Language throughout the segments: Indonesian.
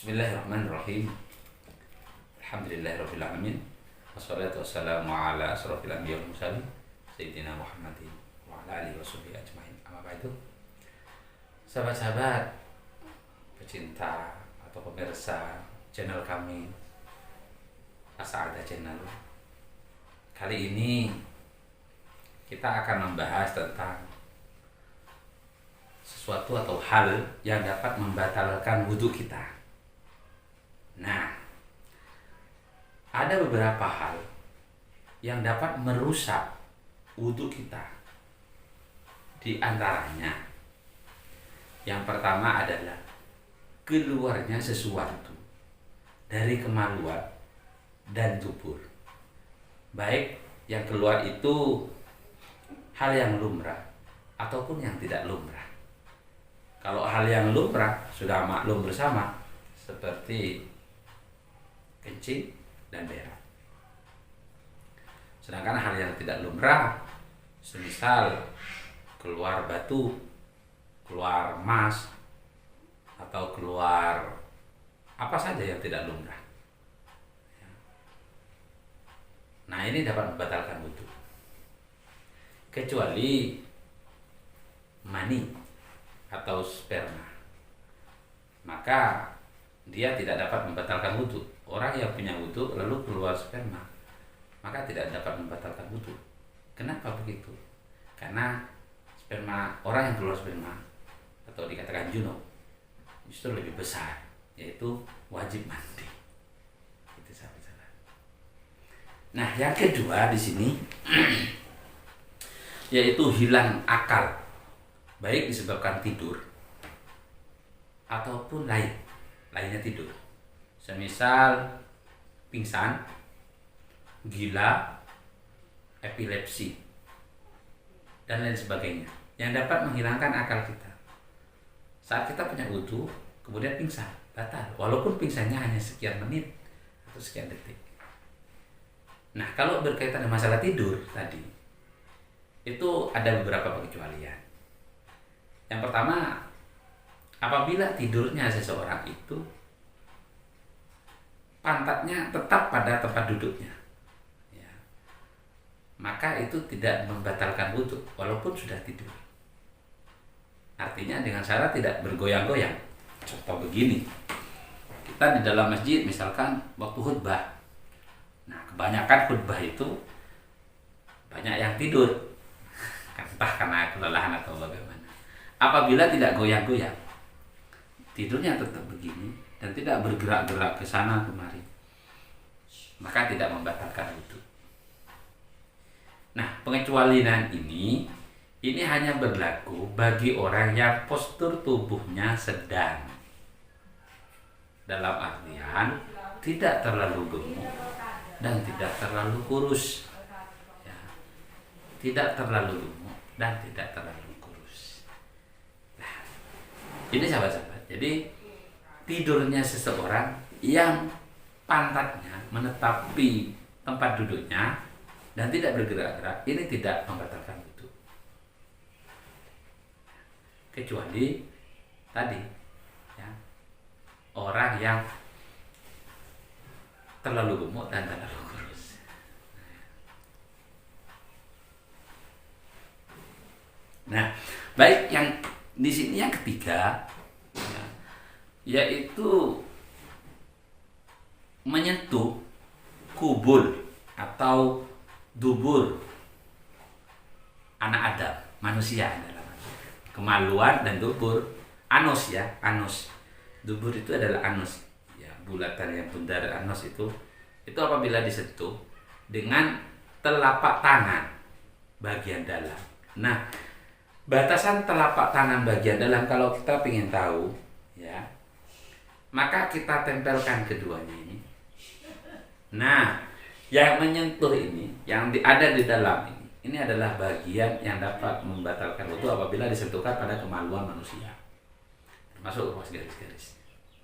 Bismillahirrahmanirrahim. Alhamdulillahirrahmanirrahim. Wassalatu wassalamu ala asrafil anbiya wal mursalin Sayyidina Muhammadin wa ala alihi wa sahbihi ajma'in. Amma ba'du. Sahabat-sahabat pecinta atau pemirsa channel kami As-Sa'adah Channel, kali ini kita akan membahas tentang sesuatu atau hal yang dapat membatalkan wudhu kita. Nah, ada beberapa hal yang dapat merusak wudhu kita. Di antaranya, yang pertama adalah keluarnya sesuatu dari kemaluan dan dubur. Baik yang keluar itu hal yang lumrah ataupun yang tidak lumrah. Kalau hal yang lumrah sudah maklum bersama, seperti kencing dan berak. Sedangkan hal yang tidak lumrah, semisal keluar batu, keluar emas, atau keluar apa saja yang tidak lumrah. Nah, ini dapat membatalkan wudhu. Kecuali mani atau sperma, maka dia tidak dapat membatalkan wudhu. Orang yang punya wudhu lalu keluar sperma, maka tidak dapat membatalkan wudhu. Kenapa begitu? Karena sperma, orang yang keluar sperma atau dikatakan junub justru lebih besar, yaitu wajib mandi. Itu sahabat-sahabat. Nah, yang kedua di sini yaitu hilang akal, baik disebabkan tidur ataupun lainnya tidur. Semisal pingsan, gila, epilepsi, dan lain sebagainya yang dapat menghilangkan akal kita. Saat kita punya wudhu, kemudian pingsan, batal, walaupun pingsannya hanya sekian menit atau sekian detik. Nah, kalau berkaitan dengan masalah tidur tadi, itu ada beberapa pengecualian. Yang pertama, apabila tidurnya seseorang itu pantatnya tetap pada tempat duduknya, ya, maka itu tidak membatalkan wudhu walaupun sudah tidur. Artinya dengan syarat tidak bergoyang-goyang. Contoh begini, kita di dalam masjid misalkan waktu khutbah. Nah, kebanyakan khutbah itu banyak yang tidur, entah karena kelelahan atau bagaimana. Apabila tidak goyang-goyang, tidurnya tetap begini dan tidak bergerak-gerak ke sana kemari, maka tidak membatalkan wudhu. Nah, pengecualian ini hanya berlaku bagi orang yang postur tubuhnya sedang, dalam artian tidak terlalu gemuk dan tidak terlalu kurus, ya, tidak terlalu gemuk dan tidak terlalu kurus. Nah, ini sahabat-sahabat, jadi tidurnya seseorang yang pantatnya menetapi tempat duduknya dan tidak bergerak-gerak, ini tidak membatalkan wudhu. Kecuali tadi, ya, orang yang terlalu gemuk dan terlalu kurus. Nah, baik, yang di sini yang ketiga, ya, yaitu menyentuh kubul atau dubur anak Adam, manusia adalah kemaluan dan dubur, anus, ya, anus. Dubur itu adalah anus, ya, bulatan yang bundar anus itu apabila disentuh dengan telapak tangan bagian dalam. Nah, batasan telapak tangan bagian dalam kalau kita ingin tahu, ya, maka kita tempelkan keduanya ini. Nah, yang menyentuh ini, yang ada di dalam ini adalah bagian yang dapat membatalkan wudhu apabila disentuhkan pada kemaluan manusia, termasuk ruas garis-garis.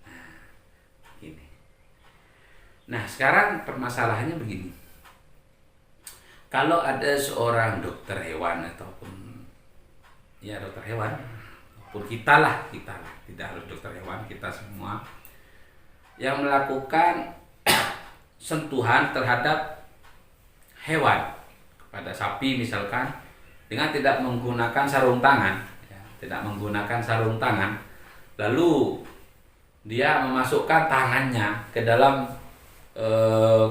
Nah, ini. Nah, sekarang permasalahannya begini. Kalau ada seorang dokter hewan ataupun, ya, dokter hewan, ataupun kita lah, tidak harus dokter hewan, kita semua yang melakukan sentuhan terhadap hewan, kepada sapi misalkan, dengan tidak menggunakan sarung tangan, ya, tidak menggunakan sarung tangan, lalu dia memasukkan tangannya ke dalam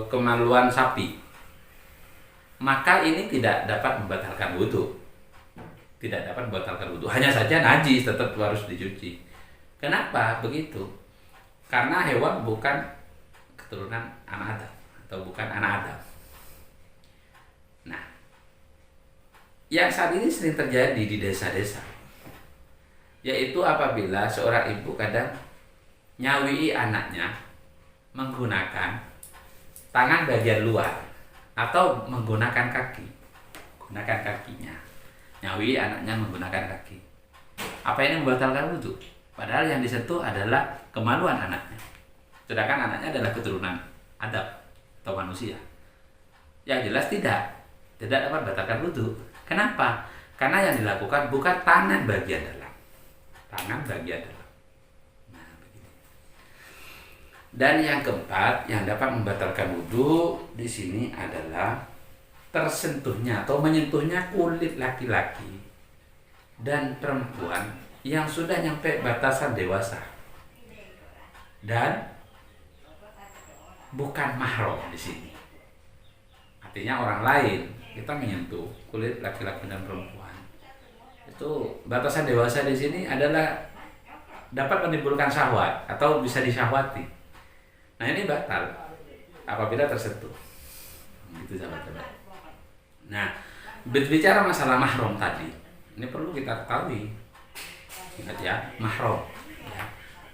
kemaluan sapi, maka ini tidak dapat membatalkan wudhu. Tidak dapat membatalkan wudhu, hanya saja najis, tetap harus dicuci. Kenapa begitu? Karena hewan bukan keturunan anak Adam atau bukan anak Adam. Nah, yang saat ini sering terjadi di desa-desa, yaitu apabila seorang ibu kadang nyawii anaknya menggunakan tangan bagian luar atau menggunakan kaki, gunakan kakinya, nyawii anaknya menggunakan kaki. Apa ini membatalkan wudhu? Padahal yang disentuh adalah kemaluan anaknya, sedangkan anaknya adalah keturunan Adam atau manusia. Yang jelas tidak dapat membatalkan wudhu. Kenapa? Karena yang dilakukan bukan tangan bagian dalam, tangan bagian dalam. Nah, begini. Dan yang keempat yang dapat membatalkan wudhu di sini adalah tersentuhnya atau menyentuhnya kulit laki-laki dan perempuan yang sudah nyampe batasan dewasa dan bukan mahram di sini. Artinya orang lain, kita menyentuh kulit laki-laki dan perempuan. Itu batasan dewasa di sini adalah dapat menimbulkan syahwat atau bisa disyahwati. Nah, ini batal apabila tersentuh. Itu sahabat-sahabat. Nah, berbicara masalah mahram tadi, ini perlu kita ketahui. Ingat ya, mahram, ya,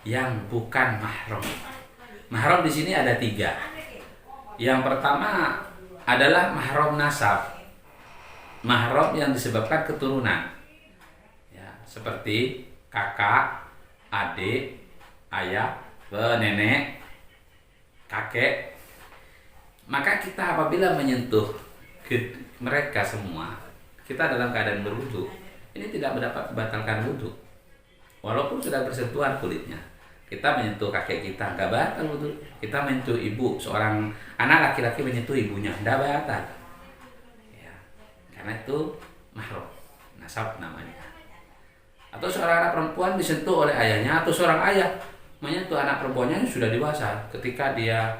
yang bukan mahram. Mahram di sini ada 3. Yang pertama adalah mahram nasab, mahram yang disebabkan keturunan, ya, seperti kakak, adik, ayah, nenek, kakek. Maka kita apabila menyentuh mereka semua, kita dalam keadaan berwudu, ini tidak mendapat membatalkan wudu. Walaupun sudah bersentuhan kulitnya, kita menyentuh kakek kita, nggak batal wudu. Kita menyentuh ibu, seorang anak laki-laki menyentuh ibunya, nggak batal. Ya, karena itu mahram, nasab namanya. Atau seorang anak perempuan disentuh oleh ayahnya, atau seorang ayah menyentuh anak perempuannya yang sudah dewasa ketika dia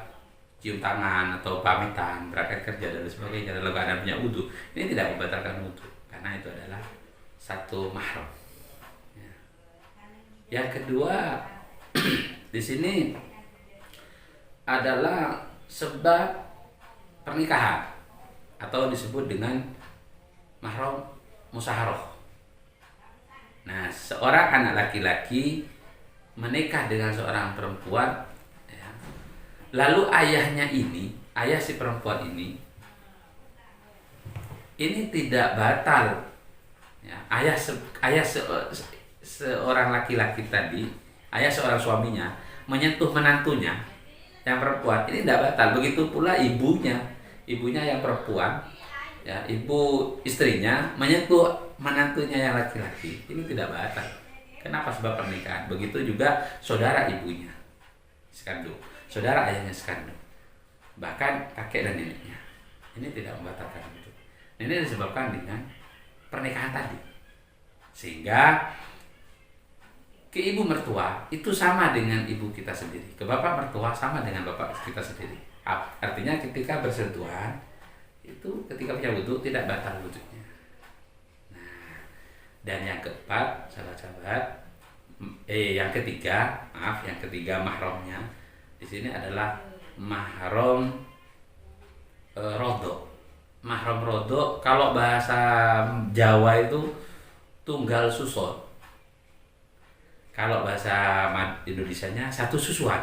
cium tangan atau pamitan, berangkat kerja dan sebagainya dalam keadaan punya wudu, ini tidak membatalkan wudu karena itu adalah satu mahram. Ya. Yang kedua di sini adalah sebab pernikahan atau disebut dengan mahram musyaharah. Nah, seorang anak laki-laki menikah dengan seorang perempuan, ya, lalu ayahnya ini, ayah si perempuan ini tidak batal. Ya, ayah seorang laki-laki tadi, ayah seorang suaminya menyentuh menantunya yang perempuan, ini tidak batal. Begitu pula ibunya yang perempuan, ya, ibu istrinya menyentuh menantunya yang laki-laki, ini tidak batal. Kenapa? Sebab pernikahan. Begitu juga saudara ibunya sekandung, saudara ayahnya sekandung, bahkan kakek dan neneknya, ini tidak membatalkan itu. Ini disebabkan dengan pernikahan tadi, sehingga ke ibu mertua itu sama dengan ibu kita sendiri, ke bapak mertua sama dengan bapak kita sendiri. Artinya ketika bersentuhan itu, ketika punya wudu, tidak batal wudunya. Nah, dan yang keempat, sahabat-sahabat, yang ketiga mahramnya di sini adalah mahram rodok. Mahram rodok kalau bahasa Jawa itu tunggal susun. Kalau bahasa Indonesianya satu susuan.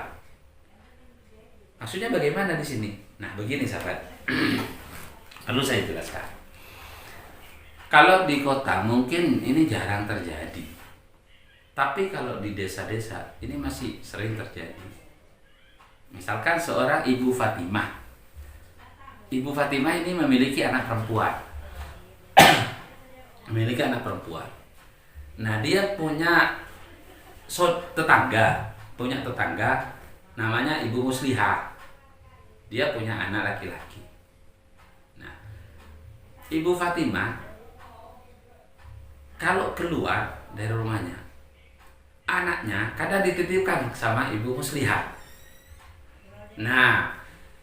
Maksudnya bagaimana di sini? Nah, begini sahabat. Perlu saya jelaskan. Kalau di kota mungkin ini jarang terjadi. Tapi kalau di desa-desa ini masih sering terjadi. Misalkan seorang Ibu Fatimah. Ibu Fatimah ini memiliki anak perempuan. Memiliki anak perempuan. Nah, dia punya tetangga namanya Ibu Muslihah. Dia punya anak laki-laki. Nah, Ibu Fatimah kalau keluar dari rumahnya, anaknya kadang dititipkan sama Ibu Muslihah. Nah,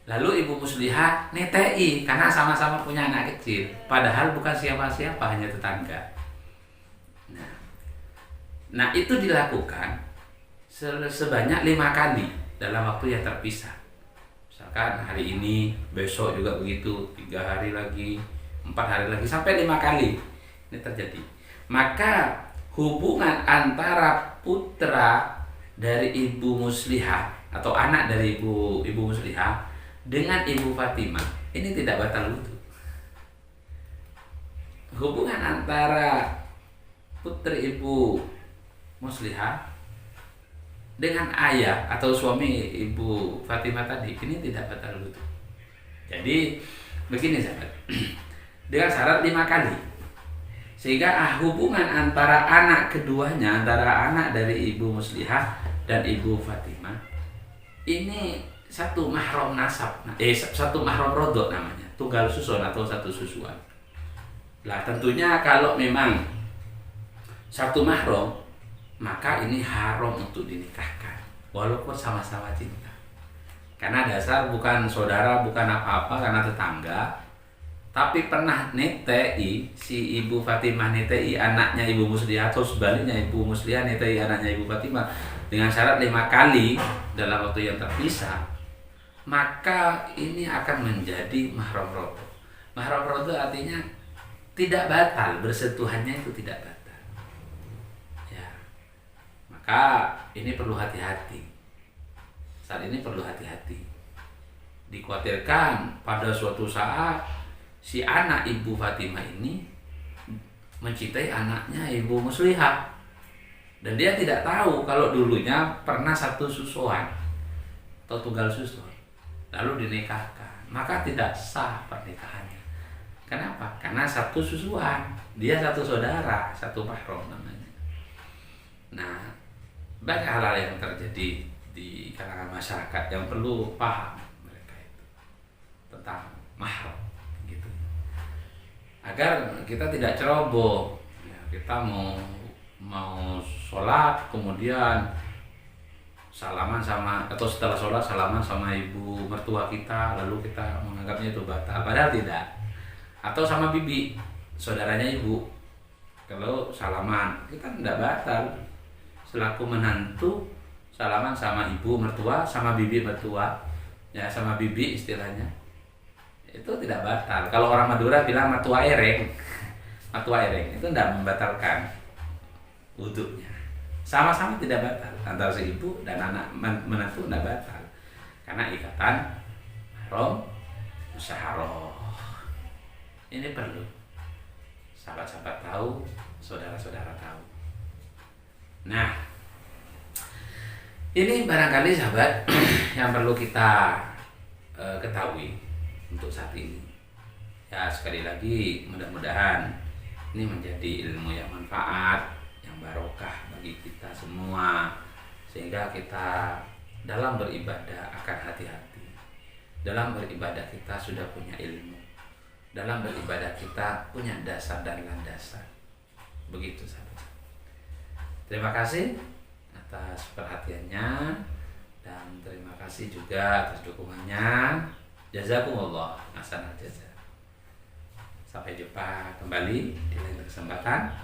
lalu Ibu Muslihah netei karena sama-sama punya anak kecil, padahal bukan siapa-siapa, hanya tetangga. Nah, itu dilakukan sebanyak 5 kali dalam waktu yang terpisah. Misalkan hari ini, besok juga begitu, 3 hari lagi, 4 hari lagi, sampai 5 kali ini terjadi. Maka hubungan antara putra dari Ibu Muslihah atau anak dari Ibu Muslihah dengan Ibu Fatimah ini tidak batal wudu. Hubungan antara putri Ibu Muslihah dengan ayah atau suami Ibu Fatimah tadi ini tidak batal wudu. Jadi begini sahabat, dengan syarat 5 kali, sehingga hubungan antara anak keduanya, antara anak dari Ibu Muslihah dan Ibu Fatimah ini satu mahram nasab, satu mahram rodok namanya, tunggal susun atau satu susuan. Lah tentunya kalau memang satu mahram, maka ini haram untuk dinikahkan walaupun sama-sama cinta, karena dasar bukan saudara, bukan apa-apa, karena tetangga. Tapi pernah netei, si Ibu Fatimah netei anaknya Ibu Muslihah, atau sebaliknya Ibu Muslihah netei anaknya Ibu Fatimah dengan syarat 5 kali dalam waktu yang terpisah, maka ini akan menjadi mahram rodok. Mahram rodok artinya tidak batal, bersentuhannya itu tidak batal. Maka ini perlu hati-hati. Saat ini perlu hati-hati. Dikhawatirkan pada suatu saat si anak Ibu Fatimah ini mencintai anaknya Ibu Muslihah, dan dia tidak tahu kalau dulunya pernah satu susuan atau tunggal susun, lalu dinikahkan, maka tidak sah pernikahannya. Kenapa? Karena satu susuan, dia satu saudara, satu mahram namanya. Nah, banyak hal-hal yang terjadi di kalangan masyarakat yang perlu paham mereka itu tentang mahram gitu, agar kita tidak ceroboh. Ya, kita mau sholat kemudian salaman sama, atau setelah sholat salaman sama ibu mertua kita, lalu kita menganggapnya itu batal, padahal tidak. Atau sama bibi, saudaranya ibu, kalau salaman kita tidak batal. Selaku menantu salaman sama ibu mertua, sama bibi mertua, ya sama bibi istilahnya, itu tidak batal. Kalau orang Madura bilang mertua ereng, mertua ereng itu tidak membatalkan wudunya. Sama-sama tidak batal, antara si ibu dan anak menantu tidak batal, karena ikatan mahram musyaharah. Ini perlu sahabat-sahabat tahu, saudara-saudara tahu. Nah, ini barangkali sahabat yang perlu kita ketahui untuk saat ini. Ya, sekali lagi mudah-mudahan ini menjadi ilmu yang manfaat, yang barokah bagi kita semua, sehingga kita dalam beribadah akan hati-hati. Dalam beribadah kita sudah punya ilmu, dalam beribadah kita punya dasar dan landasan. Begitu sahabat. Terima kasih atas perhatiannya, dan terima kasih juga atas dukungannya. Jazakumullah ahsanal jazaa. Sampai jumpa kembali di lain kesempatan.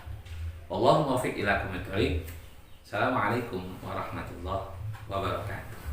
Wallahul muwaffiq ila aqwamit thoriq. Assalamualaikum warahmatullahi wabarakatuh.